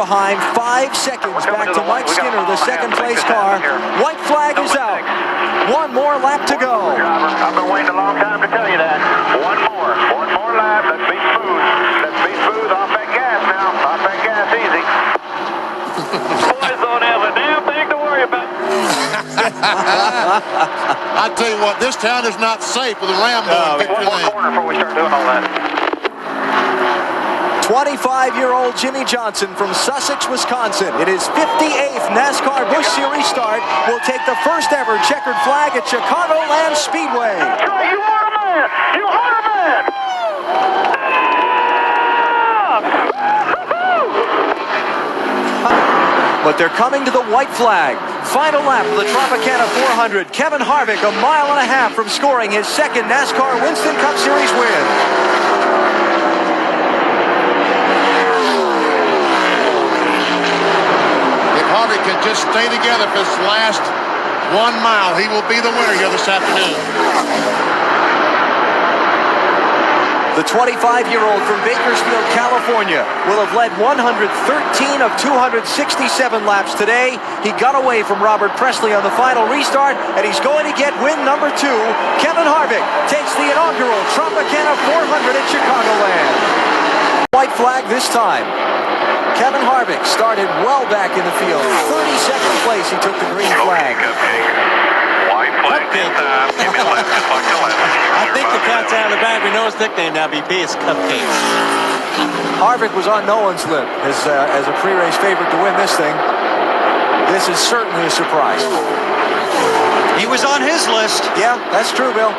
behind, 5 seconds back to Mike Skinner, the second-place car. White flag is out. One more lap to go. I've been waiting a long time to tell you that. One more lap. Let's be smooth. Let's be smooth. Off that gas now. Off that gas easy. Boys don't have a damn thing to worry about. I tell you what, this town is not safe with a Ram going One more corner before we start doing all that. 25-year-old Jimmie Johnson from Sussex, Wisconsin. In his 58th NASCAR Busch Series start, will take the first ever checkered flag at Chicagoland Speedway. That's right, you are a man! You are a man! But they're coming to the white flag. Final lap of the Tropicana 400. Kevin Harvick a mile and a half from scoring his second NASCAR Winston Cup Series win. Harvick can just stay together for this last 1 mile. He will be the winner here this afternoon. The 25-year-old from Bakersfield, California, will have led 113 of 267 laps today. He got away from Robert Presley on the final restart, and he's going to get win number 2. Kevin Harvick takes the inaugural Tropicana 400 at Chicagoland. White flag this time. Kevin Harvick started well back in the field. 32nd place, he took the green flag. White flag this time. Give me a left, just like the left. I think the cat's out of the bag. We know his nickname now, BP. It's Cupcake. Harvick was on no one's lip as a pre-race favorite to win this thing. This is certainly a surprise. He was on his list. Yeah, that's true, Bill.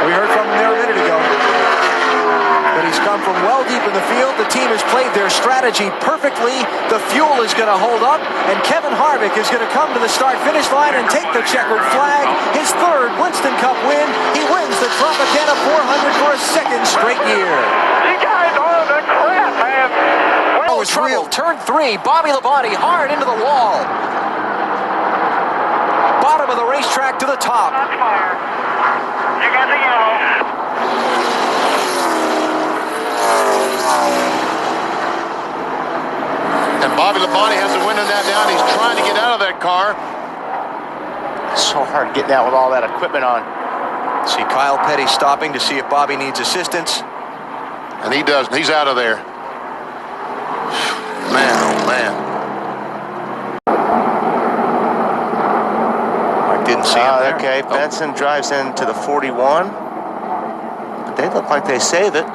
We heard from him there a minute ago. But he's come from well deep in the field. The team has played their strategy perfectly. The fuel is going to hold up, and Kevin Harvick is going to come to the start-finish line and take the checkered flag. His third Winston Cup win. He wins the Tropicana 400 for a second straight year. You guys are the crap, man. Oh, it's real. Turn 3. Bobby Labonte hard into the wall. Bottom of the racetrack to the top. That's fire. You got the yellow. And Bobby Labonte has the window that down. He's trying to get out of that car. It's so hard getting out with all that equipment on. See Kyle Petty stopping to see if Bobby needs assistance. And he doesn't. He's out of there. Man, oh man. I didn't see him there. Okay, Benson drives into the 41. But they look like they save it.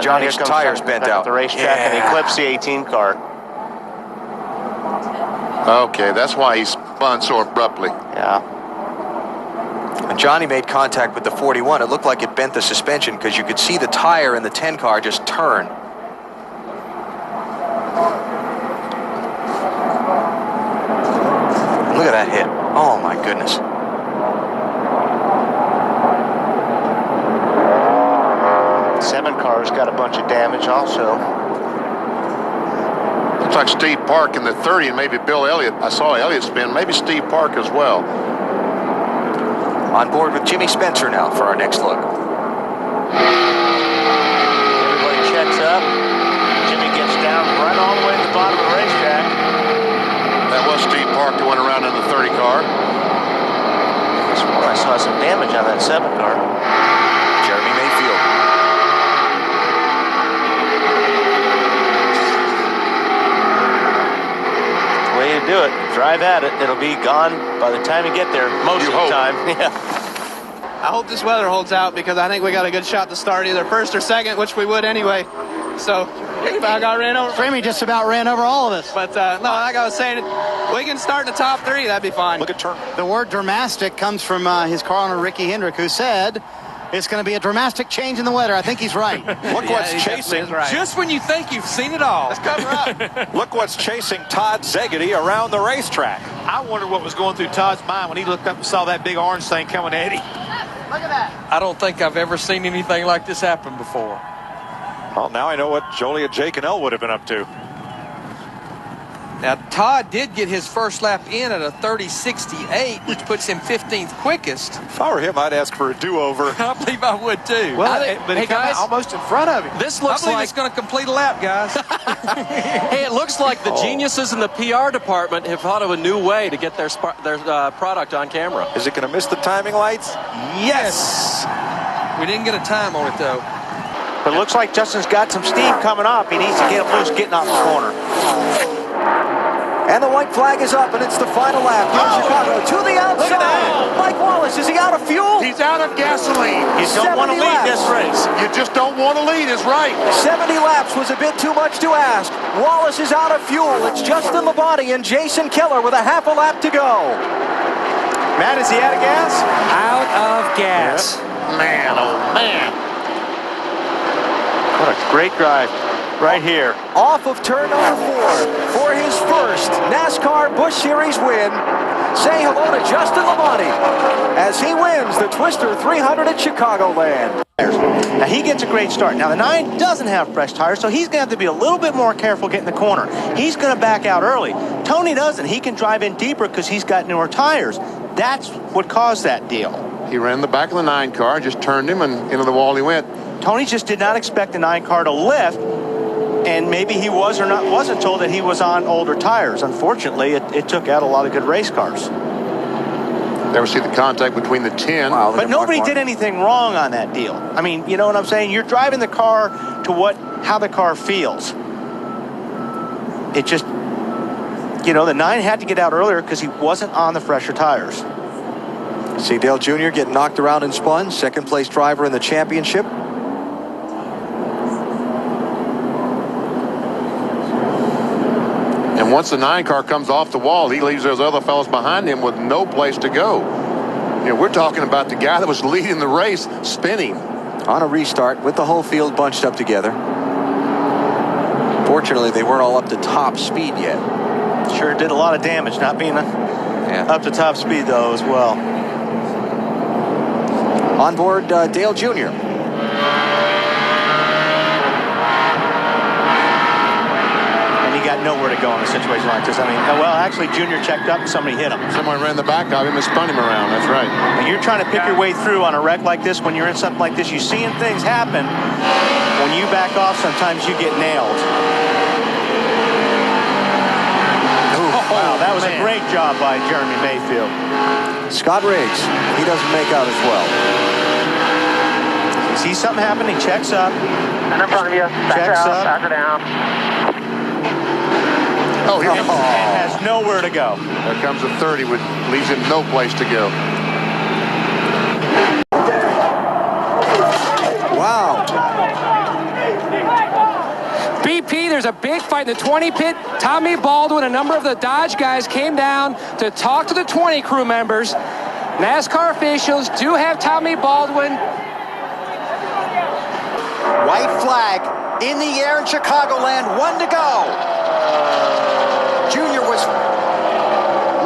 Johnny's tires bent out. The racetrack and he clips the 18 car. Okay, that's why he spun so abruptly. Yeah. And Johnny made contact with the 41. It looked like it bent the suspension because you could see the tire in the 10 car just turn. Look at that hit. Oh my goodness. Seven cars got a bunch of damage also. Looks like Steve Park in the 30 and maybe Bill Elliott. I saw Elliott spin, maybe Steve Park as well. On board with Jimmy Spencer now for our next look. Everybody checks up. Jimmy gets down right all the way to the bottom of the racetrack. That was Steve Park that went around in the 30 car. I saw some damage on that 7 car. Jeremy Mayfield. Way to do it. Drive at it. It'll be gone by the time you get there. Most of the time. Yeah. I hope this weather holds out because I think we got a good shot to start either first or second, which we would anyway. So if I got ran over. Framey just about ran over all of us. But no, like I was saying, we can start in the top 3. That'd be fine. Look at turn. The word dramatic comes from his car owner, Ricky Hendrick, who said it's going to be a dramatic change in the weather. I think he's right. Look what's chasing. Right. Just when you think you've seen it all. Let's cover up. Look what's chasing Todd Szegedy around the racetrack. I wonder what was going through Todd's mind when he looked up and saw that big orange thing coming at him. Look at that. I don't think I've ever seen anything like this happen before. Well, now I know what Joliet, Jake, and Elle would have been up to. Now, Todd did get his first lap in at a 30.68, which puts him 15th quickest. If I were him, I'd ask for a do-over. I believe I would too. Well, but he came out almost in front of him. This I looks believe like it's going to complete a lap, guys. hey, it looks like the geniuses in the PR department have thought of a new way to get their product on camera. Is it going to miss the timing lights? Yes. We didn't get a time on it though. But it looks like Justin's got some steam coming up. He needs to get him loose getting off the corner. And the white flag is up, and it's the final lap in Chicago to the outside. Mike Wallace, is he out of fuel? He's out of gasoline. You don't want to lead this race. You just don't want to lead is right. 70 laps was a bit too much to ask. Wallace is out of fuel. It's Justin Labonte and Jason Keller with a half a lap to go. Matt, is he out of gas? Out of gas. Man, oh man. What a great drive right here. Off of turn number 4 for his first NASCAR Busch Series win. Say hello to Justin Labonte as he wins the Twister 300 at Chicagoland. Now he gets a great start. Now the 9 doesn't have fresh tires, so he's going to have to be a little bit more careful getting the corner. He's going to back out early. Tony doesn't. He can drive in deeper because he's got newer tires. That's what caused that deal. He ran the back of the 9 car, just turned him, and into the wall he went. Tony just did not expect the 9 car to lift, and maybe he wasn't told that he was on older tires. Unfortunately, it took out a lot of good race cars. Never see the contact between the 10. Wow, But nobody did anything wrong on that deal. I mean, you know what I'm saying? You're driving the car to how the car feels. It just, you know, the 9 had to get out earlier because he wasn't on the fresher tires. See Dale Jr. get knocked around and spun. Second place driver in the championship. And once the 9 car comes off the wall, he leaves those other fellas behind him with no place to go. You know, we're talking about the guy that was leading the race spinning. On a restart with the whole field bunched up together. Fortunately, they weren't all up to top speed yet. Sure did a lot of damage not being up to top speed, though, as well. On board Dale Jr. And he got nowhere to go in a situation like this. I mean, well, actually, Junior checked up and somebody hit him. Someone ran the back of him and spun him around. That's right. And you're trying to pick your way through on a wreck like this. When you're in something like this, you're seeing things happen. When you back off, sometimes you get nailed. Wow, that was a great job by Jeremy Mayfield. Scott Riggs, he doesn't make out as well. He sees something happening, he checks up. And in front of you. Checks up. Back her down. Oh, here And has nowhere to go. There comes a 30, which leaves him no place to go. Wow. BP, there's a big fight in the 20 pit. Tommy Baldwin, a number of the Dodge guys came down to talk to the 20 crew members. NASCAR officials do have Tommy Baldwin. White flag in the air in Chicagoland, 1 to go. Junior was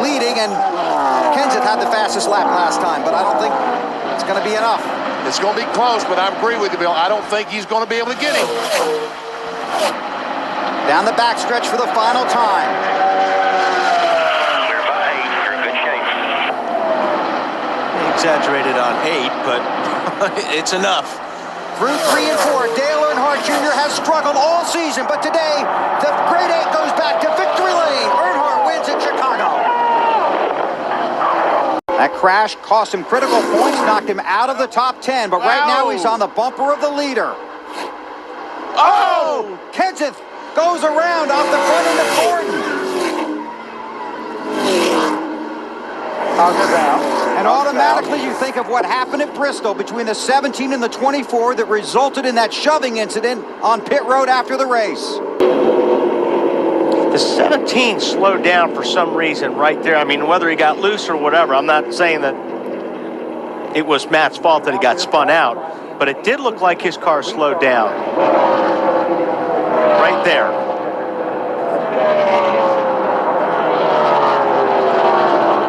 leading, and Kenseth had the fastest lap last time, but I don't think it's going to be enough. It's going to be close, but I agree with you, Bill. I don't think he's going to be able to get him. Down the backstretch for the final time. You're by 8. You're in good shape. Exaggerated on 8, but it's enough. Through 3 and 4, Dale Earnhardt Jr. has struggled all season, but today, the Grade 8 goes back to victory lane. Earnhardt wins in Chicago. That crash cost him critical points, knocked him out of the top 10, but right now he's on the bumper of the leader. Oh! Kenseth goes around off the front end of Gordon. And automatically you think of what happened at Bristol between the 17 and the 24 that resulted in that shoving incident on pit road after the race. The 17 slowed down for some reason right there. I mean, whether he got loose or whatever, I'm not saying that it was Matt's fault that he got spun out, but it did look like his car slowed down. Right there.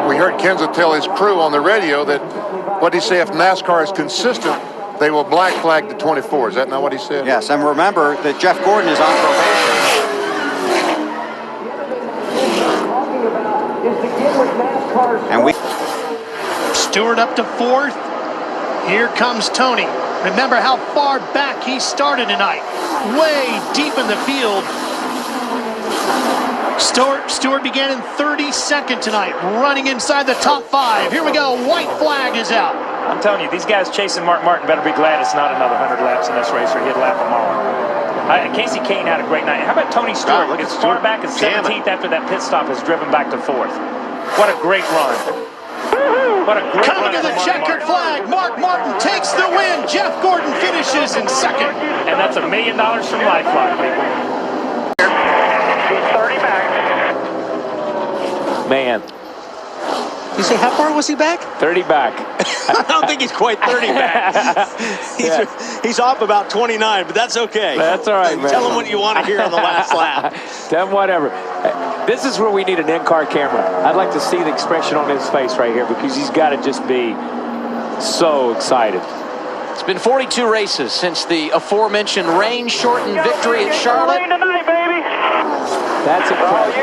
We heard Kenseth tell his crew on the radio that, what did he say, if NASCAR is consistent, they will black flag the 24. Is that not what he said? Yes, and remember that Jeff Gordon is on probation. And we... Stewart up to fourth. Here comes Tony. Remember how far back he started tonight. Way deep in the field. Stewart began in 32nd tonight, running inside the top 5. Here we go. White flag is out. I'm telling you, these guys chasing Mark Martin better be glad it's not another 100 laps in this race, or he'd lap them all. Kasey Kahne had a great night. How about Tony Stewart? Look at as far Stewart. back as 17th after that pit stop has driven back to 4th. What a great run. What a great Coming run to the for Mark checkered Martin. flag. Mark Martin takes the win. Jeff Gordon finishes in second. And that's $1 million from Lifeline, people. 30 back. Man, You say, how far was he back? 30 back. I don't think he's quite 30 back. He's off about 29, but that's okay. That's all right, man. Tell him what you want to hear on the last lap. Tell him whatever. This is where we need an in-car camera. I'd like to see the expression on his face right here, because he's got to just be so excited. It's been 42 races since the aforementioned rain-shortened victory at Charlotte. Tonight, baby. That's incredible.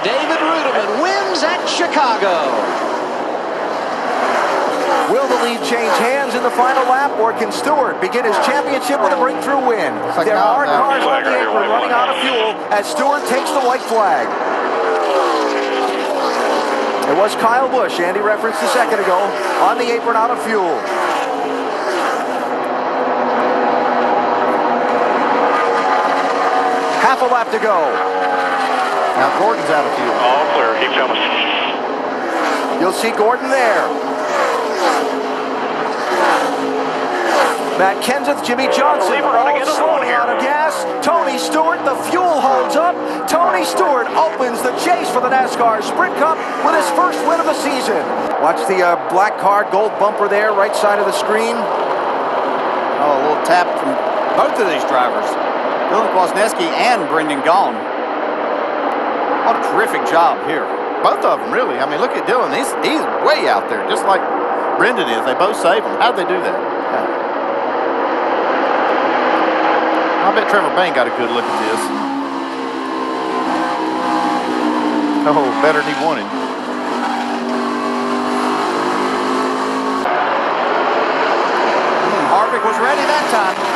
David Ruderman wins at Chicago. Will the lead change hands in the final lap, or can Stewart begin his championship with a breakthrough win? There are cars on the apron running out of fuel as Stewart takes the white flag. It was Kyle Busch, Andy referenced a second ago, on the apron out of fuel. Half a lap to go. Now Gordon's out of fuel. All clear. Keep coming. You'll see Gordon there. Matt Kenseth, Jimmie Johnson, all slowing out of gas. Tony Stewart, the fuel holds up. Tony Stewart opens the chase for the NASCAR Sprint Cup with his first win of the season. Watch the black car, gold bumper there, right side of the screen. Oh, a little tap from both of these drivers, Kwasniewski and Brendan Gaughan. What a terrific job here. Both of them, really. I mean, look at Dylan. He's way out there, just like Brendan is. They both saved him. How'd they do that? I bet Trevor Bayne got a good look at this. Oh, better than he wanted. Harvick was ready that time.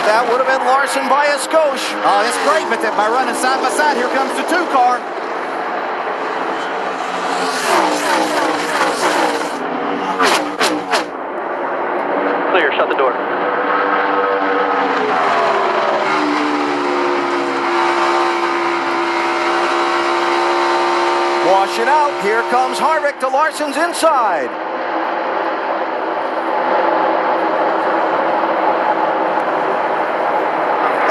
That would have been Larson by a skosh. Oh, that's great, but by running side by side, here comes the 2 car. Clear. Shut the door. Washing out. Here comes Harvick to Larson's inside.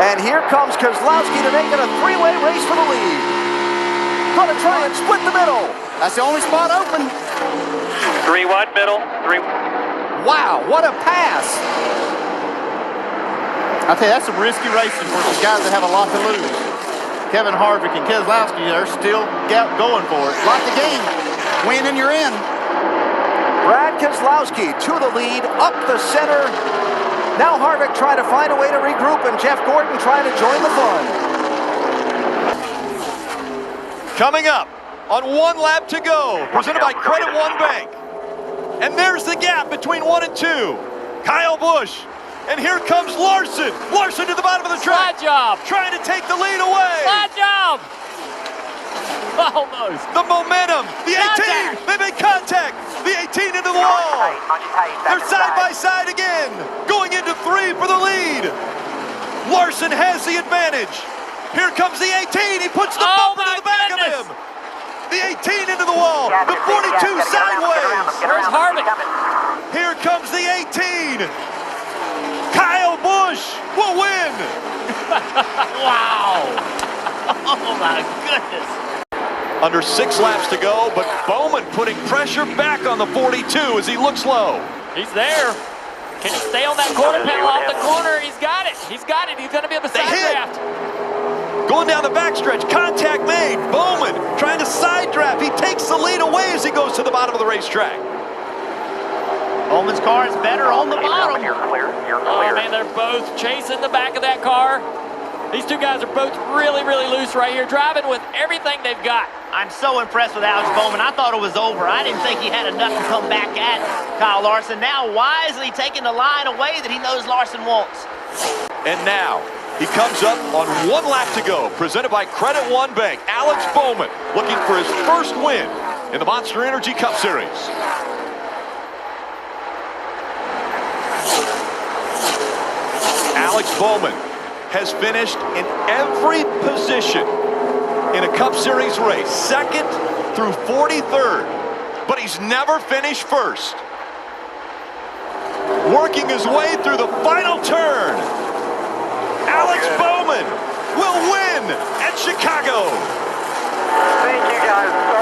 And here comes Keselowski to make it a 3-way race for the lead. Gonna try and split the middle. That's the only spot open. 3 wide middle. 3. Wow, what a pass. I tell you, that's some risky racing for some guys that have a lot to lose. Kevin Harvick and Keselowski, they're still going for it. Like the game. Win and you're in. Brad Keselowski to the lead, up the center. Now Harvick trying to find a way to regroup, and Jeff Gordon trying to join the fun. Coming up on 1 lap to go, presented by Credit One Bank. And there's the gap between 1 and 2. Kyle Busch. And here comes Larson. Larson to the bottom of the track. Slide job. Trying to take the lead away. Slide job. Almost. The momentum. The 18. They make contact. The 18 into the wall. They're side by side again. Going into 3 for the lead. Larson has the advantage. Here comes the 18. He puts the bumper to the back of him. The 18 into the wall. The 42 sideways. Where's Harvick? Here comes the 18. Kyle Busch will win. Wow. Oh, my goodness. Under 6 laps to go, but Bowman putting pressure back on the 42 as he looks low. He's there. Can he stay on that quarter panel off the corner? He's got it. He's got it. He's going to be able to side draft. Going down the backstretch, contact made. Bowman trying to side draft. He takes the lead away as he goes to the bottom of the racetrack. Bowman's car is better on the bottom. You're clear. Oh, man, they're both chasing the back of that car. These two guys are both really, really loose right here, driving with everything they've got. I'm so impressed with Alex Bowman. I thought it was over. I didn't think he had enough to come back at Kyle Larson. Now wisely taking the line away that he knows Larson wants. And now he comes up on 1 lap to go, presented by Credit One Bank. Alex Bowman looking for his first win in the Monster Energy Cup Series. Alex Bowman has finished in every position in a Cup Series race, 2nd through 43rd, but he's never finished first. Working his way through the final turn, Alex Bowman will win at Chicago. Thank you, guys.